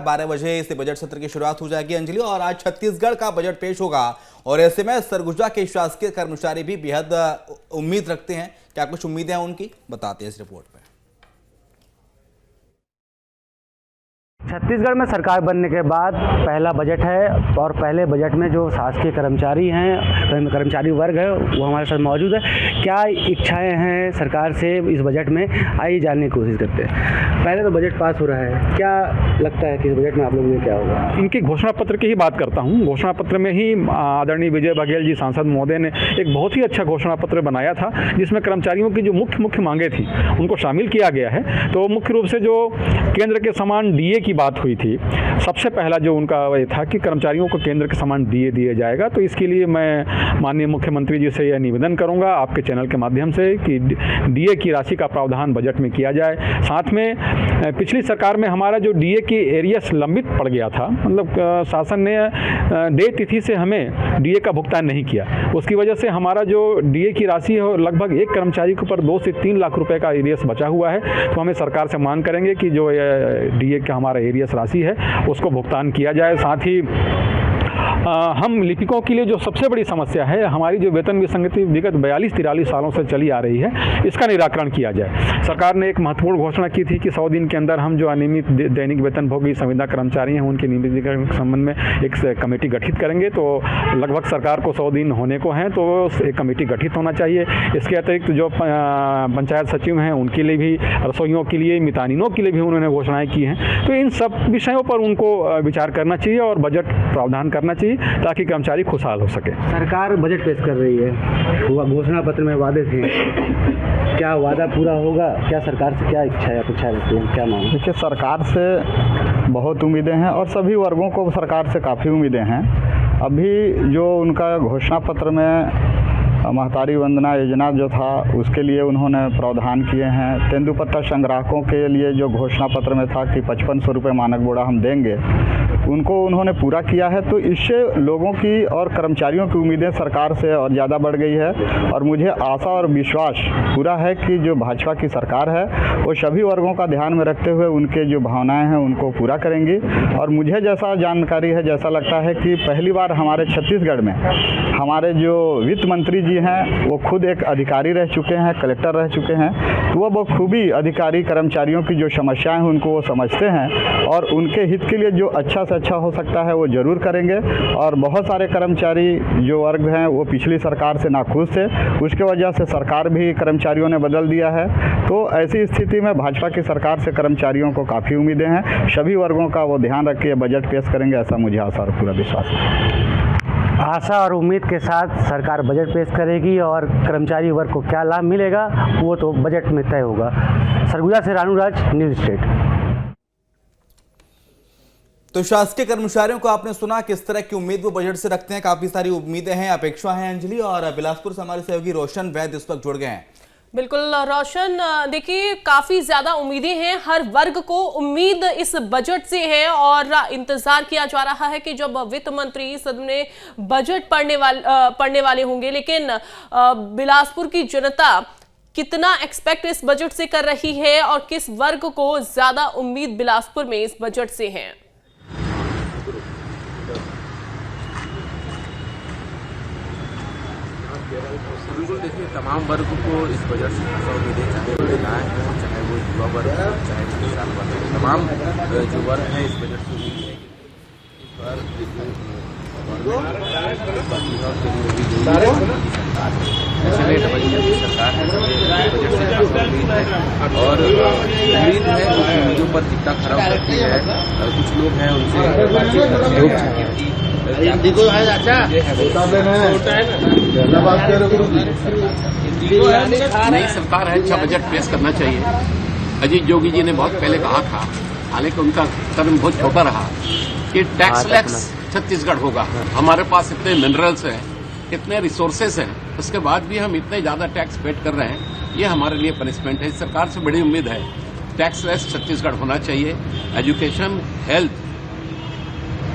12 बजे इस बजट सत्र की शुरुआत हो जाएगी अंजलि, और आज छत्तीसगढ़ का बजट पेश होगा। और ऐसे में सरगुजा के शासकीय कर्मचारी भी बेहद उम्मीद रखते हैं। क्या कुछ उम्मीदें हैं उनकी, बताते हैं इस रिपोर्ट में। छत्तीसगढ़ में सरकार बनने के बाद पहला बजट है और पहले बजट में जो शासकीय कर्मचारी हैं, कर्मचारी वर्ग है, वो हमारे साथ मौजूद है। क्या इच्छाएं हैं सरकार से इस बजट में, आइए जानने की कोशिश करते हैं। पहले तो बजट पास हो रहा है, क्या लगता है कि इस बजट में आप लोगों में क्या होगा? इनकी घोषणा पत्र की ही बात करता हूँ। घोषणा पत्र में ही आदरणीय विजय बघेल जी सांसद महोदय ने एक बहुत ही अच्छा घोषणा पत्र बनाया था, जिसमें कर्मचारियों की जो मुख्य मांगे थी उनको शामिल किया गया है। तो मुख्य रूप से जो केंद्र के समान डीए की बात हुई थी, सबसे पहला जो उनका ये था कि कर्मचारियों को केंद्र के समान डीए दिया जाएगा। तो इसके लिए मैं माननीय मुख्यमंत्री जी से यह निवेदन करूंगा आपके चैनल के माध्यम से कि डीए की राशि का प्रावधान बजट में किया जाए। साथ में पिछली सरकार में हमारा जो डीए की एरियस लंबित पड़ गया था, मतलब शासन ने देय तिथि से हमें डीए का भुगतान नहीं किया, उसकी वजह से हमारा जो डीए की राशि है लगभग एक कर्मचारी के ऊपर 2 से 3 लाख रुपए का एरियस बचा हुआ है। तो हमें सरकार से मांग करेंगे कि जो डीए का हमारा एरियस राशि है उसको भुगतान किया जाए। साथ ही हम लिपिकों के लिए जो सबसे बड़ी समस्या है, हमारी जो वेतन विसंगति विगत 42-43 सालों से चली आ रही है, इसका निराकरण किया जाए। सरकार ने एक महत्वपूर्ण घोषणा की थी कि 100 दिन के अंदर हम जो अनियमित दैनिक वेतनभोगी संविदा कर्मचारी हैं उनके नियमितीकरण के संबंध में एक कमेटी गठित करेंगे। तो लगभग सरकार को 100 दिन होने को हैं, तो एक कमेटी गठित होना चाहिए। इसके अतिरिक्त जो पंचायत सचिव हैं उनके लिए भी, रसोइयों के लिए, मितानिनों के लिए भी उन्होंने घोषणाएं की हैं। तो इन सब विषयों पर उनको विचार करना चाहिए और बजट प्रावधान करना चाहिए ताकि कर्मचारी खुशहाल हो सके। सरकार बजट पेश कर रही है, घोषणा पत्र में वादे थे, क्या वादा पूरा होगा? क्या सरकार से क्या अपेक्षा रखती है, क्या मांग? देखिए, सरकार से बहुत उम्मीदें हैं और सभी वर्गों को सरकार से काफ़ी उम्मीदें हैं। अभी जो उनका घोषणा पत्र में महतारी वंदना योजना जो था उसके लिए उन्होंने प्रावधान किए हैं। तेंदुपत्ता संग्राहकों के लिए जो घोषणा पत्र में था कि 5500 रुपये मानक बोरा हम देंगे, उनको उन्होंने पूरा किया है। तो इससे लोगों की और कर्मचारियों की उम्मीदें सरकार से और ज़्यादा बढ़ गई है। और मुझे आशा और विश्वास पूरा है कि जो भाजपा की सरकार है वो सभी वर्गों का ध्यान में रखते हुए उनके जो भावनाएं हैं उनको पूरा करेंगी। और मुझे जैसा जानकारी है, जैसा लगता है कि पहली बार हमारे छत्तीसगढ़ में हमारे जो वित्त मंत्री जी हैं वो खुद एक अधिकारी रह चुके हैं, कलेक्टर रह चुके हैं। तो वो बखूबी अधिकारी कर्मचारियों की जो समस्याएं हैं उनको वो समझते हैं और उनके हित के लिए जो अच्छा से अच्छा हो सकता है वो ज़रूर करेंगे। और बहुत सारे कर्मचारी जो वर्ग हैं वो पिछली सरकार से नाखुश थे, उसके वजह से सरकार भी कर्मचारियों ने बदल दिया है। तो ऐसी स्थिति में भाजपा की सरकार से कर्मचारियों को काफ़ी उम्मीदें हैं। सभी वर्गों का वो ध्यान रख के बजट पेश करेंगे, ऐसा मुझे आशा और पूरा विश्वास है। आशा और उम्मीद के साथ सरकार बजट पेश करेगी और कर्मचारी वर्ग को क्या लाभ मिलेगा वो तो बजट में तय होगा। सरगुजा से रानूराज, न्यूज़ स्टेट। तो शासकीय कर्मचारियों को आपने सुना किस तरह की उम्मीद वो बजट से रखते हैं। काफी सारी उम्मीदें हैं, अपेक्षा है अंजलि। और बिलासपुर से हमारे सहयोगी रोशन वैद्य इस वक्त जुड़ गए हैं। बिल्कुल रोशन, देखिए काफी ज्यादा उम्मीदें हैं, हर वर्ग को उम्मीद इस बजट से है और इंतजार किया जा रहा है कि जब वित्त मंत्री सदन में बजट पढ़ने वाले होंगे। लेकिन बिलासपुर की जनता कितना एक्सपेक्ट इस बजट से कर रही है और किस वर्ग को ज्यादा उम्मीद बिलासपुर में इस बजट से है? बिल्कुल, देखिए तमाम वर्ग को इस बजट से खासा उम्मीदें, चाहे वो महिलाएं हों, चाहे वो युवा वर्ग हो, चाहे वो किसान वर्ग हो, तमाम जो वर्ग हैं इस बजट से उम्मीद है कि इस बार ऐसे में डबल इंजन की सरकार है, बजट से खासा उम्मीद है और उम्मीद है उम्मीदों पर टिक्का खड़ा करती है। कुछ लोग हैं उनसे बातचीत करते हैं। नई सरकार है, अच्छा बजट पेश करना चाहिए। अजीत जोगी जी ने बहुत पहले कहा था, हालांकि उनका कदम बहुत छोटा रहा, कि टैक्सलेस छत्तीसगढ़ होगा। हमारे पास इतने मिनरल्स हैं, इतने रिसोर्सेस हैं, उसके बाद भी हम इतने ज्यादा टैक्स पेड कर रहे हैं, ये हमारे लिए पनिशमेंट है। इस सरकार से बड़ी उम्मीद है, टैक्सलेस छत्तीसगढ़ होना चाहिए। एजुकेशन, हेल्थ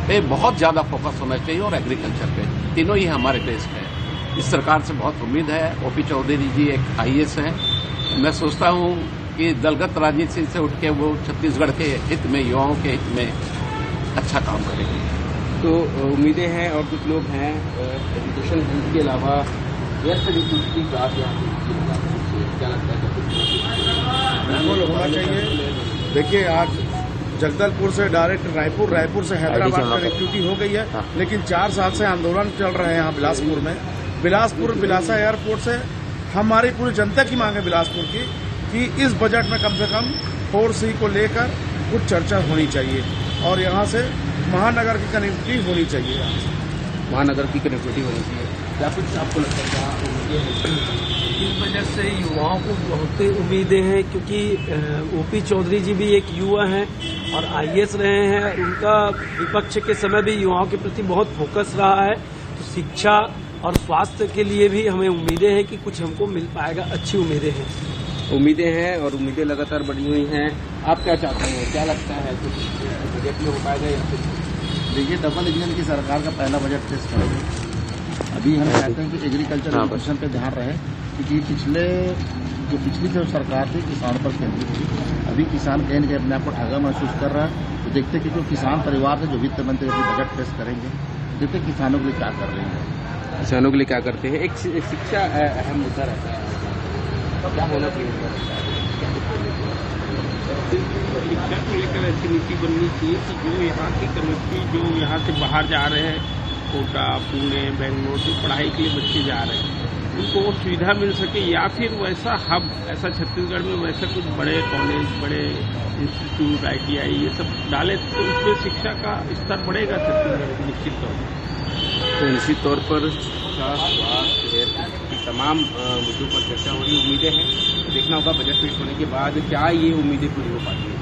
पे बहुत ज्यादा फोकस होना चाहिए और एग्रीकल्चर पे, तीनों ही हमारे देश में। इस सरकार से बहुत उम्मीद है। ओपी चौधरी जी एक IAS हैं, मैं सोचता हूं कि दलगत राजनीति से उठ के वो छत्तीसगढ़ के हित में, युवाओं के हित में अच्छा काम करेंगे। तो उम्मीदें हैं और कुछ लोग हैं एजुकेशन के अलावा एयर सर्विस की बात यहाँ पे क्या लगता है बिल्कुल होना चाहिए। देखिए आज जगदलपुर से डायरेक्ट रायपुर, रायपुर से हैदराबाद का कनेक्टिविटी हो गई है, लेकिन 4 साल से आंदोलन चल रहे हैं यहाँ बिलासपुर में। बिलासा एयरपोर्ट से हमारी पूरी जनता की मांग है बिलासपुर की कि इस बजट में कम से कम 4C को लेकर कुछ चर्चा होनी चाहिए और यहाँ से महानगर की कनेक्टिविटी होनी चाहिए। महानगर की कनेक्टिविटी होनी चाहिए, क्या कुछ आपको लगता है? इस वजह से युवाओं को बहुत उम्मीदें हैं, क्योंकि ओपी चौधरी जी भी एक युवा हैं और IAS रहे हैं। उनका विपक्ष के समय भी युवाओं के प्रति बहुत फोकस रहा है। तो शिक्षा और स्वास्थ्य के लिए भी हमें उम्मीदें हैं कि कुछ हमको मिल पाएगा, अच्छी उम्मीदें हैं। उम्मीदें हैं और उम्मीदें लगातार बढ़ी हुई हैं। आप क्या चाहते हैं, क्या लगता है कुछ बजट में हो पाएगा या फिर? देखिए डबल इंजन की सरकार का पहला बजट पेश करेंगे। अभी हम चाहते हैं कि एग्रीकल्चर एजुकेशन पे ध्यान रहे, क्योंकि पिछली जो सरकार थी किसान पर केंद्रित थी। अभी किसान कहीं के अपने आप को ठगा महसूस कर रहा है। तो देखते कि जो किसान परिवार से जो वित्त मंत्री अभी बजट पेश करेंगे, देखते किसानों के लिए क्या कर रहे हैं, किसानों के लिए क्या करते हैं। एक शिक्षा अहम मुद्दा रहता है, क्या होना चाहिए? शिक्षा को लेकर ऐसी नीति बननी चाहिए कि जो यहाँ की कम्युनिटी जो यहाँ से बाहर जा रहे हैं, कोटा, पुणे, बेंगलोर, जो पढ़ाई के लिए बच्चे जा रहे हैं, उनको वो सुविधा मिल सके, या फिर वैसा हब ऐसा छत्तीसगढ़ में वैसा कुछ बड़े कॉलेज, बड़े इंस्टीट्यूट, ITI ये सब डाले तो उसमें शिक्षा का स्तर बढ़ेगा छत्तीसगढ़ में निश्चित तौर पर। तो निश्चित तौर पर स्वास्थ्य की तमाम मुद्दों पर चर्चा हो रही उम्मीदें हैं। देखना होगा बजट पेश होने के बाद क्या ये उम्मीदें पूरी हो पाती हैं।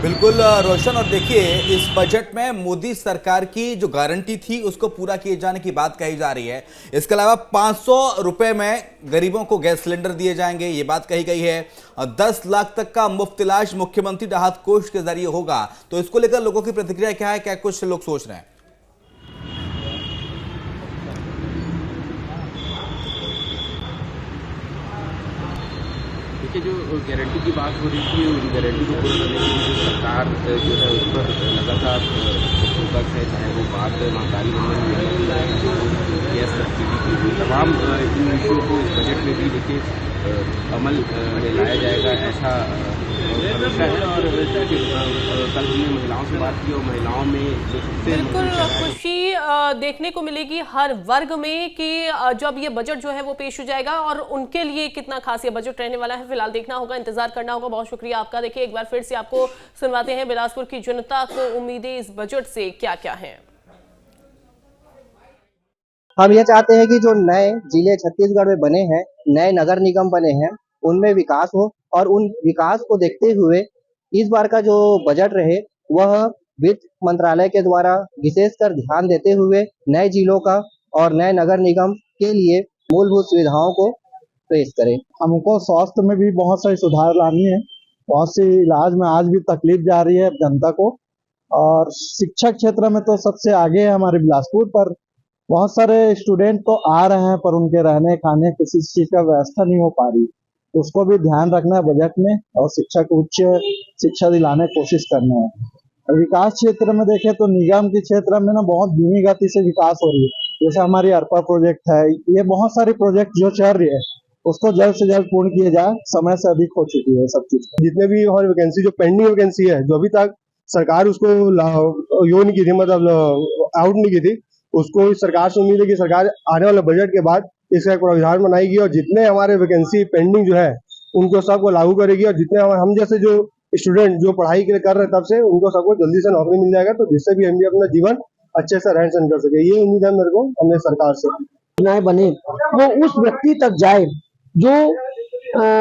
बिल्कुल रोशन, और देखिए इस बजट में मोदी सरकार की जो गारंटी थी उसको पूरा किए जाने की बात कही जा रही है। इसके अलावा 500 रुपए में गरीबों को गैस सिलेंडर दिए जाएंगे, ये बात कही गई है। 10 लाख तक का मुफ्त इलाज मुख्यमंत्री राहत कोष के जरिए होगा। तो इसको लेकर लोगों की प्रतिक्रिया क्या है, क्या कुछ लोग सोच रहे हैं? देखिए जो गारंटी की बात हो रही थी, उन गारंटी को पूरा करने के लिए सरकार जो है उस पर लगातार फोकस है, चाहे वो बात महंगाई गैस सब्सिडी की, तमाम इन विषयों को इस बजट में भी देखिए अमल में लाया जाएगा, ऐसा भरोसा है। और कल हमने महिलाओं से बात की और महिलाओं में जो सबसे बिल्कुल खुशी देखने को मिलेगी हर वर्ग में कि जब ये बजट जो है वो पेश हो जाएगा और उनके लिए कितना खास ये बजट रहने वाला है, फिलहाल देखना होगा, इंतजार करना होगा। बहुत शुक्रिया आपका। देखिए एक बार फिर से आपको सुनवाते हैं बिलासपुर की जनता को उम्मीदें इस बजट से क्या क्या हैं। हम ये चाहते हैं कि जो नए जिले छत्तीसगढ़ में बने हैं, नए नगर निगम बने हैं, उनमें विकास हो और उन विकास को देखते हुए इस बार का जो बजट रहे वह वित्त मंत्रालय के द्वारा विशेषकर ध्यान देते हुए नए जिलों का और नए नगर निगम के लिए मूलभूत सुविधाओं को पेश करें। हमको स्वास्थ्य में भी बहुत सारी सुधार लानी है। बहुत सी इलाज में आज भी तकलीफ जा रही है जनता को, और शिक्षा क्षेत्र में तो सबसे आगे है हमारे बिलासपुर। पर बहुत सारे स्टूडेंट तो आ रहे हैं पर उनके रहने खाने किसी चीज का व्यवस्था नहीं हो पा रही, तो उसको भी ध्यान रखना है बजट में और शिक्षा को उच्च शिक्षा दिलाने की कोशिश करना है। विकास क्षेत्र में देखें तो निगम के क्षेत्र में ना बहुत धीमी गति से विकास हो रही है। जैसे हमारी अर्पा प्रोजेक्ट है, ये बहुत सारे प्रोजेक्ट जो चल रही है उसको जल्द से जल्द पूर्ण किए जाए, समय से अधिक हो चुकी है सब चीज। जितने भी और वैकेंसी जो पेंडिंग वैकेंसी है, जो अभी तक सरकार उसको यो नहीं की थी, मतलब आउट नहीं की थी, उसको इस सरकार से उम्मीद है कि सरकार आने वाले बजट के बाद इसका एक प्रावधान बनाएगी और जितने हमारे वैकेंसी पेंडिंग जो है उनको सबको लागू करेगी। और जितने हम जैसे जो स्टूडेंट जो पढ़ाई के लिए कर रहे हैं तब से उनको सबको जल्दी से नौकरी मिल जाएगा, तो जिससे भी हम भी अपना जीवन अच्छे से रहन सहन कर सके। ये उम्मीद है मेरे को हमने सरकार से। योजनाएं बने वो उस व्यक्ति तक जाए जो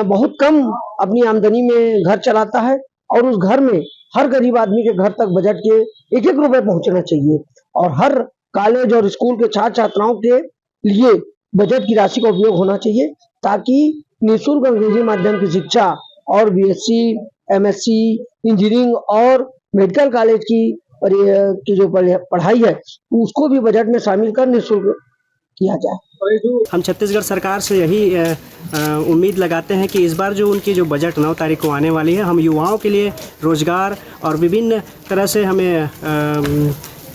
बहुत कम अपनी आमदनी में घर चलाता है, और उस घर में हर गरीब आदमी के घर तक बजट के 1-1 रुपए पहुंचना चाहिए। और हर कॉलेज और स्कूल के छात्र छात्राओं के लिए बजट की राशि का उपयोग होना चाहिए, ताकि निःशुल्क अंग्रेजी माध्यम की शिक्षा और BSc, MSc, इंजीनियरिंग और मेडिकल कॉलेज की जो पढ़ाई है उसको भी बजट में शामिल कर निःशुल्क किया जाए। हम छत्तीसगढ़ सरकार से यही उम्मीद लगाते हैं कि इस बार जो उनकी जो बजट 9 तारीख को आने वाली है, हम युवाओं के लिए रोजगार और विभिन्न तरह से हमें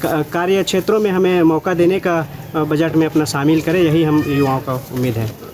कार्य क्षेत्रों में हमें मौका देने का बजट में अपना शामिल करें, यही हम युवाओं का उम्मीद है।